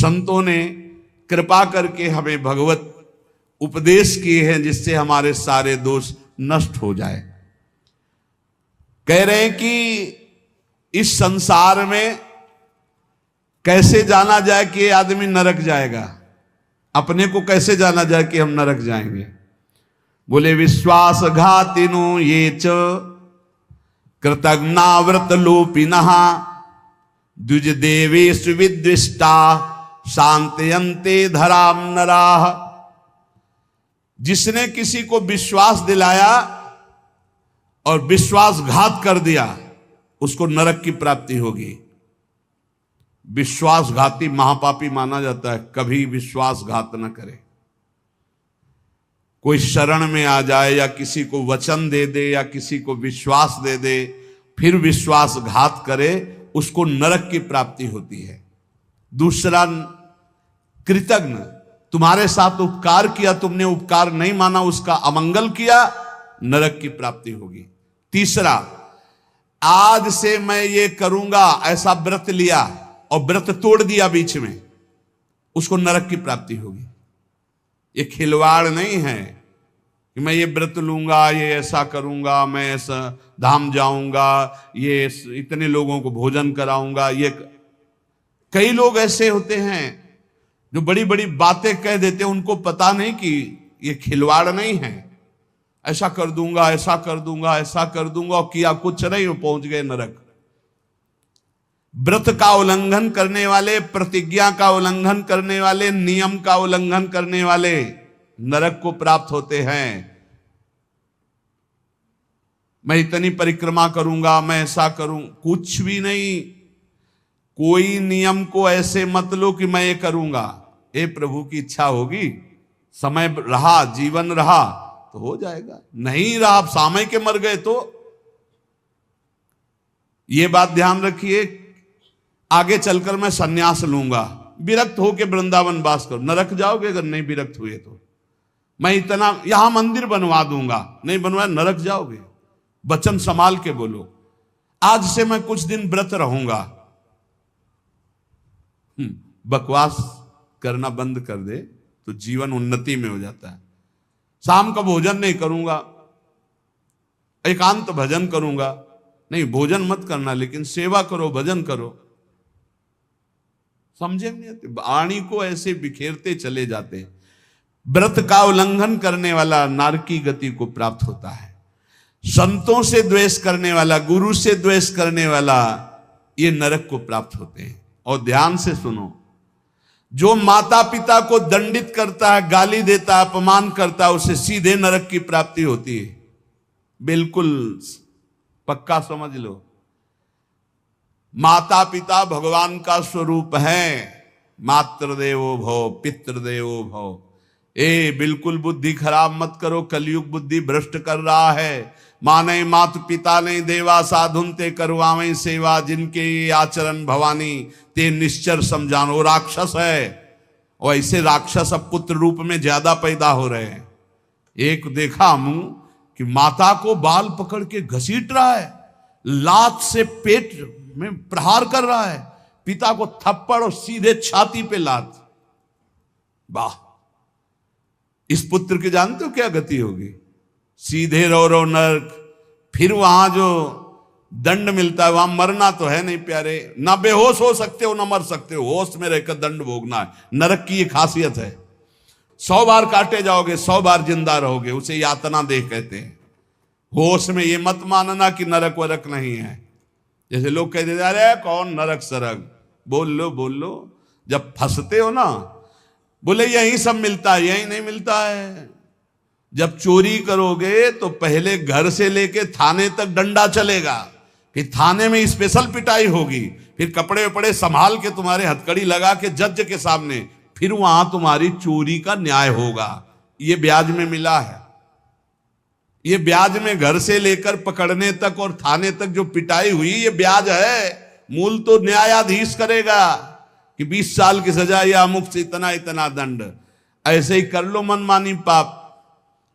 संतों ने कृपा करके हमें भगवत उपदेश किए हैं जिससे हमारे सारे दोष नष्ट हो जाए। कह रहे हैं कि इस संसार में कैसे जाना जाए कि ये आदमी नरक जाएगा, अपने को कैसे जाना जाए कि हम नरक जाएंगे। बोले विश्वासघातिनो ये च कृतज्ञाव्रत लोपिनः द्विज देवेषु विद्विष्टा शांतयन्ते धराम नराः। जिसने किसी को विश्वास दिलाया और विश्वासघात कर दिया उसको नरक की प्राप्ति होगी। विश्वासघाती महापापी माना जाता है, कभी विश्वासघात न करे। कोई शरण में आ जाए या किसी को वचन दे दे या किसी को विश्वास दे दे फिर विश्वासघात करे, उसको नरक की प्राप्ति होती है। दूसरा, कृतज्ञ, तुम्हारे साथ उपकार किया, तुमने उपकार नहीं माना, उसका अमंगल किया, नरक की प्राप्ति होगी। तीसरा, आज से मैं ये करूंगा ऐसा व्रत लिया और व्रत तोड़ दिया बीच में, उसको नरक की प्राप्ति होगी। ये खिलवाड़ नहीं है कि मैं ये व्रत लूंगा, ये ऐसा करूंगा, मैं ऐसा धाम जाऊंगा, ये इतने लोगों को भोजन कराऊंगा। ये कई लोग ऐसे होते हैं जो बड़ी बड़ी बातें कह देते हैं, उनको पता नहीं कि ये खिलवाड़ नहीं है। ऐसा कर दूंगा, ऐसा कर दूंगा, ऐसा कर दूंगा, और किया कुछ नहीं, पहुंच गए नरक। व्रत का उल्लंघन करने वाले, प्रतिज्ञा का उल्लंघन करने वाले, नियम का उल्लंघन करने वाले नरक को प्राप्त होते हैं। मैं इतनी परिक्रमा करूंगा, मैं ऐसा करूं, कुछ भी नहीं। कोई नियम को ऐसे मत लो कि मैं ये करूंगा। ए प्रभु की इच्छा होगी, समय रहा, जीवन रहा तो हो जाएगा, नहीं रहा, आप सामय के मर गए तो। ये बात ध्यान रखिए, आगे चलकर मैं सन्यास लूंगा, विरक्त होके वृंदावन वास करो, नरक जाओगे अगर नहीं विरक्त हुए तो। मैं इतना यहां मंदिर बनवा दूंगा, नहीं बनवाया नरक जाओगे। वचन संभाल के बोलो, आज से मैं कुछ दिन व्रत रहूंगा। बकवास करना बंद कर दे तो जीवन उन्नति में हो जाता है। शाम का भोजन नहीं करूंगा, एकांत भजन करूंगा, नहीं भोजन मत करना लेकिन सेवा करो, भजन करो। समझे नहीं आते, वाणी को ऐसे बिखेरते चले जाते हैं। व्रत का उल्लंघन करने वाला नारकी गति को प्राप्त होता है। संतों से द्वेष करने वाला, गुरु से द्वेष करने वाला, ये नरक को प्राप्त होते हैं। और ध्यान से सुनो, जो माता पिता को दंडित करता है, गाली देता है, अपमान करता है, उसे सीधे नरक की प्राप्ति होती है। बिल्कुल पक्का समझ लो। माता पिता भगवान का स्वरूप है। मातृदेवो भव पितृदेवो भव। बिल्कुल बुद्धि खराब मत करो, कलयुग बुद्धि भ्रष्ट कर रहा है। माने मात पिता ने देवा साधुन ते करवावें सेवा, जिनके ये आचरण भवानी ते निश्चर समझानो। राक्षस है, और ऐसे राक्षस अब पुत्र रूप में ज्यादा पैदा हो रहे हैं। एक देखा मुंह कि माता को बाल पकड़ के घसीट रहा है, लात से पेट में प्रहार कर रहा है, पिता को थप्पड़ और सीधे छाती पे लात। वाह, इस पुत्र की जानते हो क्या गति होगी? सीधे रो नरक। फिर वहां जो दंड मिलता है, वहां मरना तो है नहीं प्यारे, ना बेहोश हो सकते हो ना मर सकते हो, होश में रहकर दंड भोगना है। नरक की ये खासियत है। 100 बार काटे जाओगे, 100 बार जिंदा रहोगे, उसे यातना देह कहते हैं। होश में ये मत मानना कि नरक वरक नहीं है। जैसे लोग कह देते अरे कौन नरक सरक, बोल लो। जब फंसते हो ना, बोले यही सब मिलता है, यही नहीं मिलता है। जब चोरी करोगे तो पहले घर से लेके थाने तक डंडा चलेगा, फिर थाने में स्पेशल पिटाई होगी, फिर कपड़े वपड़े संभाल के तुम्हारे हथकड़ी लगा के जज के सामने, फिर वहां तुम्हारी चोरी का न्याय होगा। ये ब्याज में मिला है। ये ब्याज में घर से लेकर पकड़ने तक और थाने तक जो पिटाई हुई, ये ब्याज है। मूल तो न्यायाधीश करेगा कि 20 साल की सजा या अमुक से इतना इतना दंड। ऐसे ही कर लो मनमानी पाप,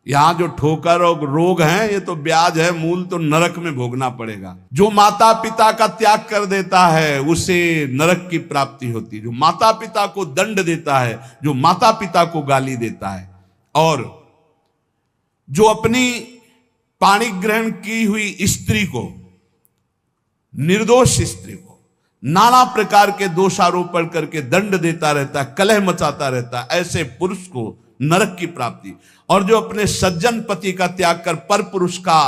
यहां जो ठोकर और रोग हैं ये तो ब्याज है, मूल तो नरक में भोगना पड़ेगा। जो माता पिता का त्याग कर देता है उसे नरक की प्राप्ति होती है। जो माता पिता को दंड देता है, जो माता पिता को गाली देता है, और जो अपनी पाणी ग्रहण की हुई स्त्री को, निर्दोष स्त्री को नाना प्रकार के दोषारोपण करके दंड देता रहता है, कलह मचाता रहता है, ऐसे पुरुष को नरक की प्राप्ति। और जो अपने सज्जन पति का त्याग कर पर पुरुष का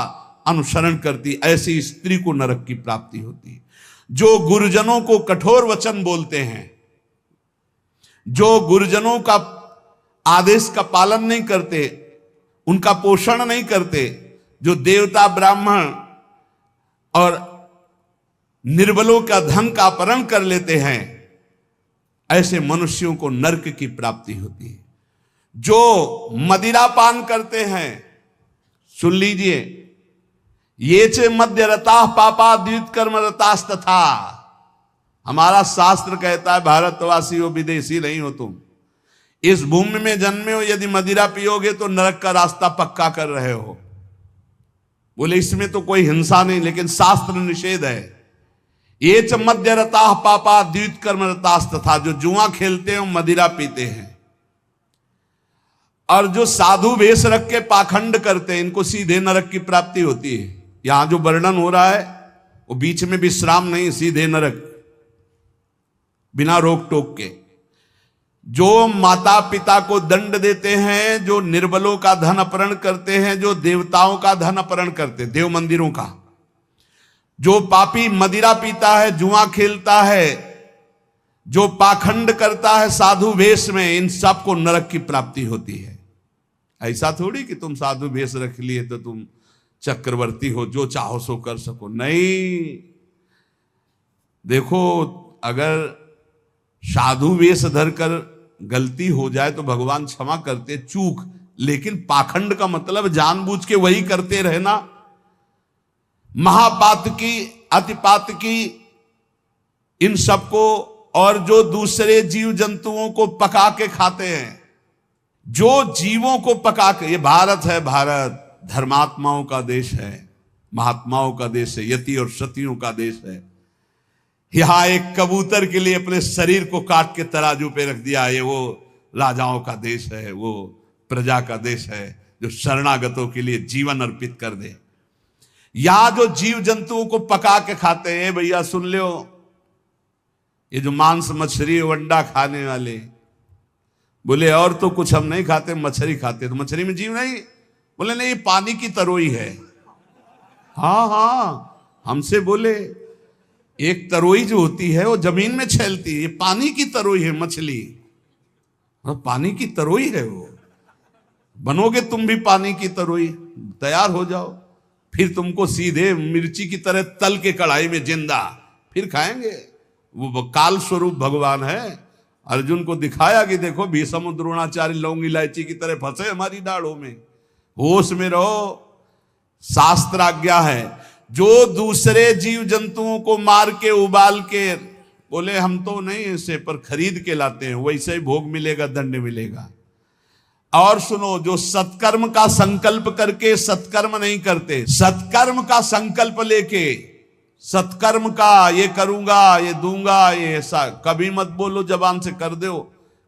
अनुसरण करती, ऐसी स्त्री को नरक की प्राप्ति होती। जो गुरुजनों को कठोर वचन बोलते हैं, जो गुरुजनों का आदेश का पालन नहीं करते, उनका पोषण नहीं करते, जो देवता ब्राह्मण और निर्बलों का धन का अपहरण कर लेते हैं, ऐसे मनुष्यों को नरक की प्राप्ति होती है। जो मदिरा पान करते हैं, सुन लीजिए, ये चे मध्य रता पापा द्वित कर्म रतास तथा। हमारा शास्त्र कहता है भारतवासी हो, विदेशी नहीं हो तुम, इस भूमि में जन्मे हो, यदि मदिरा पियोगे तो नरक का रास्ता पक्का कर रहे हो। बोले इसमें तो कोई हिंसा नहीं, लेकिन शास्त्र निषेध है। ये च मध्य रता पापा द्वित कर्म रतास तथा। जो जुआ खेलते हैं मदिरा पीते हैं, और जो साधु वेश रख के पाखंड करते हैं, इनको सीधे नरक की प्राप्ति होती है। यहां जो वर्णन हो रहा है वो बीच में विश्राम नहीं, सीधे नरक, बिना रोक टोक के। जो माता पिता को दंड देते हैं, जो निर्बलों का धन अपहरण करते हैं, जो देवताओं का धन अपहरण करते, देव मंदिरों का, जो पापी मदिरा पीता है, जुआ खेलता है, जो पाखंड करता है साधु वेश में, इन सबको नरक की प्राप्ति होती है। ऐसा थोड़ी कि तुम साधु वेश रख लिए तो तुम चक्रवर्ती हो, जो चाहो सो कर सको, नहीं। देखो, अगर साधु वेश धरकर गलती हो जाए तो भगवान क्षमा करते, चूक, लेकिन पाखंड का मतलब जानबूझ के वही करते रहना, महापात की, अतिपात की, इन सबको। और जो दूसरे जीव जंतुओं को पका के खाते हैं, जो जीवों को पका के, ये भारत है, भारत धर्मात्माओं का देश है, महात्माओं का देश है, यति और सतियों का देश है। यहां एक कबूतर के लिए अपने शरीर को काट के तराजू पे रख दिया, ये वो राजाओं का देश है, वो प्रजा का देश है जो शरणागतों के लिए जीवन अर्पित कर दे। यहां जो जीव जंतुओं को पका के खाते हैं, भैया सुन लो, ये जो मांस मछली अंडा खाने वाले, बोले और तो कुछ हम नहीं खाते, मछली खाते। तो मछली में जीव नहीं? बोले नहीं, ये पानी की तरोई है। हाँ हाँ, हमसे बोले एक तरोई जो होती है वो जमीन में छेलती है, ये पानी की तरोई है मछली। पानी की तरोई है वो। बनोगे तुम भी पानी की तरोई, तैयार हो जाओ, फिर तुमको सीधे मिर्ची की तरह तल के कढ़ाई में जिंदा फिर खाएंगे। वो काल स्वरूप भगवान है। अर्जुन को दिखाया कि देखो भीष्म द्रोणाचार्य लौंग इलायची की तरह फंसे हमारी दाढ़ों में, होश में रहो, शास्त्र आज्ञा है। जो दूसरे जीव जंतुओं को मार के उबाल के, बोले हम तो नहीं ऐसे पर खरीद के लाते हैं, वैसे ही भोग मिलेगा, दंड मिलेगा। और सुनो, जो सत्कर्म का संकल्प करके सत्कर्म नहीं करते, सत्कर्म का संकल्प लेके, सत्कर्म का ये करूंगा, ये दूंगा, ये ऐसा, कभी मत बोलो, जबान से कर दो,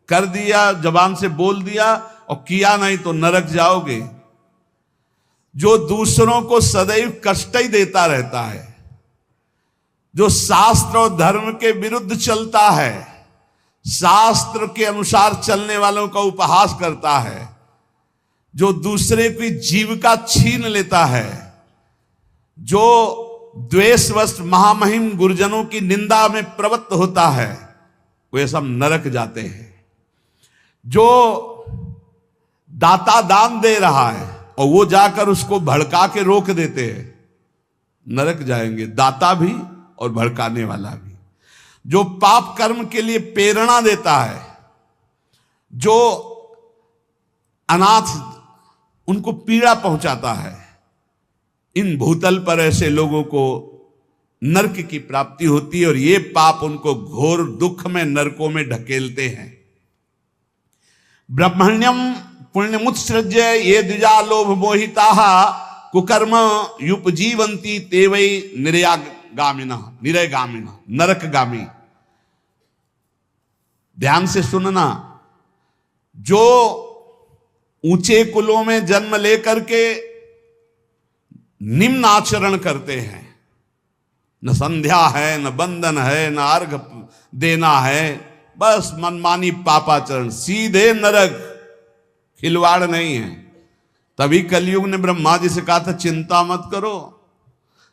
कर दिया, जबान से बोल दिया और किया नहीं तो नरक जाओगे। जो दूसरों को सदैव कष्ट ही देता रहता है, जो शास्त्र और धर्म के विरुद्ध चलता है, शास्त्र के अनुसार चलने वालों का उपहास करता है, जो दूसरे की जीविका छीन लेता है, जो द्वेषवश महामहिम गुरुजनों की निंदा में प्रवृत्त होता है, वे सब नरक जाते हैं। जो दाता दान दे रहा है और वो जाकर उसको भड़का के रोक देते हैं, नरक जाएंगे, दाता भी और भड़काने वाला भी। जो पाप कर्म के लिए प्रेरणा देता है, जो अनाथ उनको पीड़ा पहुंचाता है, इन भूतल पर ऐसे लोगों को नरक की प्राप्ति होती है और ये पाप उनको घोर दुख में, नरकों में ढकेलते हैं। ब्रह्मण्यम पुण्यमुत्सृज्य ये द्विजा लोभ मोहिता कुकर्म युपजीवंती ते वै निरयगामिना नरकगामी। ध्यान से सुनना, जो ऊंचे कुलों में जन्म लेकर के निम्न आचरण करते हैं, न संध्या है, न बंधन है, न अर्घ देना है, बस मनमानी पापाचरण, सीधे नरक, खिलवाड़ नहीं है। तभी कलयुग ने ब्रह्मा जी से कहा था चिंता मत करो।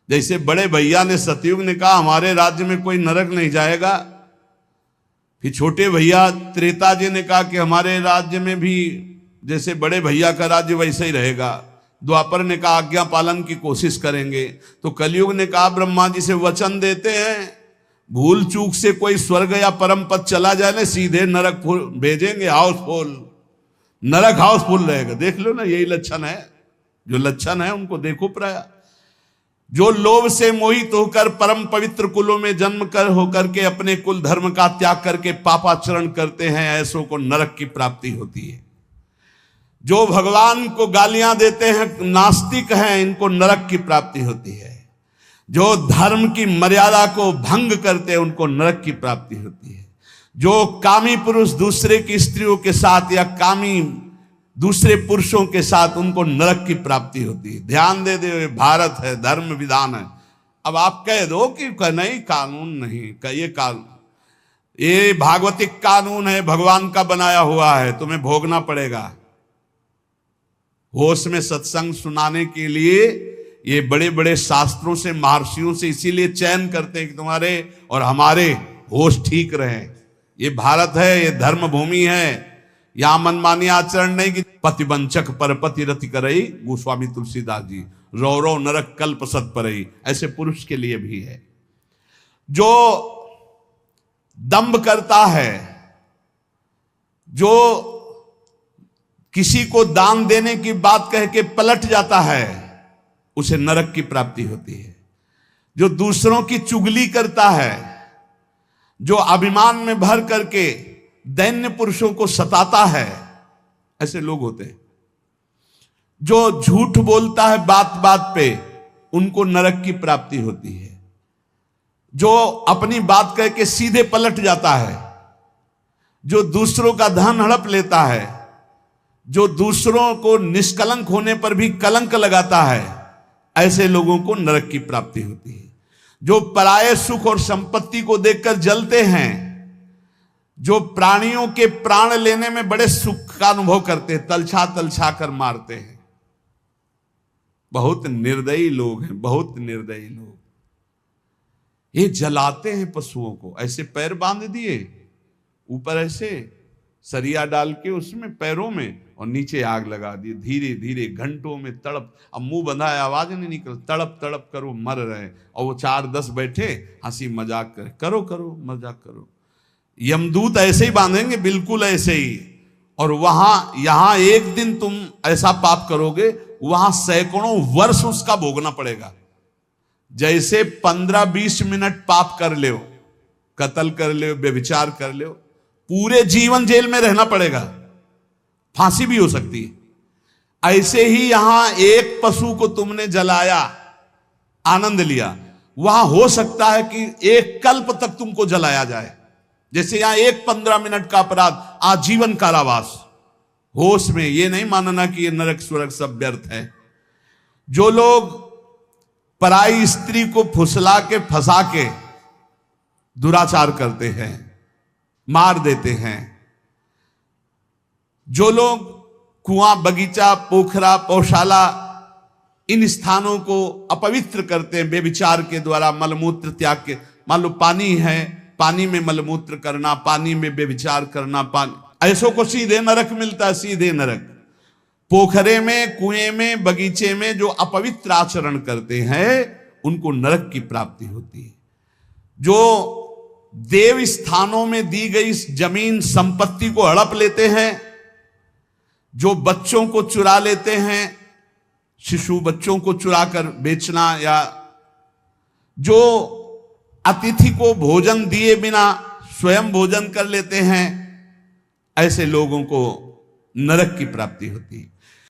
जैसे बड़े भैया ने सतयुग ने कहा हमारे राज्य में कोई नरक नहीं जाएगा, फिर छोटे भैया त्रेता जी ने कहा कि हमारे राज्य में भी जैसे बड़े भैया का राज्य वैसे ही रहेगा। द्वापर ने कहा आज्ञा पालन की कोशिश करेंगे। तो कलयुग ने कहा ब्रह्मा जी से वचन देते हैं, भूल चूक से कोई स्वर्ग या परम पद चला जाए ना, सीधे नरक भेजेंगे, हाउसफुल, नरक हाउसफुल रहेगा। देख लो ना, यही लक्षण है, जो लक्षण है उनको देखो प्राय। जो लोभ से मोहित होकर परम पवित्र कुलों में जन्म कर होकर के अपने कुल धर्म का त्याग करके पापाचरण करते हैं, ऐसों को नरक की प्राप्ति होती है। जो भगवान को गालियां देते हैं, नास्तिक हैं, इनको नरक की प्राप्ति होती है। जो धर्म की मर्यादा को भंग करते हैं, उनको नरक की प्राप्ति होती है। जो कामी पुरुष दूसरे की स्त्रियों के साथ या कामी दूसरे पुरुषों के साथ, उनको नरक की प्राप्ति होती है। ध्यान दे दे, भारत है, धर्म विधान है। अब आप कह दो कि नहीं कानून नहीं, ये कानून, ये भागवतिक कानून है, भगवान का बनाया हुआ है, तुम्हें भोगना पड़ेगा। होश में सत्संग सुनाने के लिए ये बड़े बड़े शास्त्रों से, महर्षियों से इसीलिए चयन करते हैं कि तुम्हारे और हमारे होश ठीक रहे। ये भारत है, ये धर्म भूमि है, यहां मनमानी आचरण नहीं कि पतिवंचक पर पति रति करई, गोस्वामी तुलसीदास जी, रो रो नरक कल्प सत परई, ऐसे पुरुष के लिए भी है। जो दंभ करता है, जो किसी को दान देने की बात कह के पलट जाता है, उसे नरक की प्राप्ति होती है। जो दूसरों की चुगली करता है, जो अभिमान में भर करके दैन्य पुरुषों को सताता है, ऐसे लोग होते हैं। जो झूठ बोलता है बात बात पे, उनको नरक की प्राप्ति होती है। जो अपनी बात कह के सीधे पलट जाता है, जो दूसरों का धन हड़प लेता है, जो दूसरों को निष्कलंक होने पर भी कलंक लगाता है, ऐसे लोगों को नरक की प्राप्ति होती है। जो पराये सुख और संपत्ति को देखकर जलते हैं, जो प्राणियों के प्राण लेने में बड़े सुख का अनुभव करते हैं, तलछा तलछा कर मारते हैं, बहुत निर्दयी लोग हैं, बहुत निर्दयी लोग। ये जलाते हैं पशुओं को, ऐसे पैर बांध दिए, ऊपर ऐसे सरिया डाल के उसमें पैरों में, और नीचे आग लगा दी। धीरे धीरे घंटों में तड़प, अब मुंह बंधा है, आवाज नहीं निकल, तड़प तड़प कर वो मर रहे, और वो 4-10 बैठे हंसी मजाक करे, करो करो मजाक करो। यमदूत ऐसे ही बांधेंगे, बिल्कुल ऐसे ही। और वहां यहां एक दिन तुम ऐसा पाप करोगे, वहां सैकड़ों वर्ष उसका भोगना पड़ेगा। जैसे 15-20 मिनट पाप कर ले, कत्ल कर ले, व्यभिचार कर ले, पूरे जीवन जेल में रहना पड़ेगा, फांसी भी हो सकती है। ऐसे ही यहां एक पशु को तुमने जलाया, आनंद लिया, वहां हो सकता है कि एक कल्प तक तुमको जलाया जाए। जैसे यहां एक 15 मिनट का अपराध, आजीवन कारावास। होश में ये नहीं मानना कि ये नरक स्वर्ग सब व्यर्थ है। जो लोग पराई स्त्री को फुसला के फंसा के दुराचार करते हैं, मार देते हैं, जो लोग कुआं, बगीचा, पोखरा, पौशाला, इन स्थानों को अपवित्र करते हैं बेविचार के द्वारा, मलमूत्र त्याग के, मान लो पानी है, पानी में मलमूत्र करना, पानी में बेविचार करना, पानी, ऐसों को सीधे नरक मिलता है, सीधे नरक। पोखरे में, कुएं में, बगीचे में जो अपवित्र आचरण करते हैं, उनको नरक की प्राप्ति होती है। जो देव स्थानों में दी गई जमीन संपत्ति को हड़प लेते हैं, जो बच्चों को चुरा लेते हैं, शिशु बच्चों को चुरा कर बेचना, या जो अतिथि को भोजन दिए बिना स्वयं भोजन कर लेते हैं, ऐसे लोगों को नरक की प्राप्ति होती है।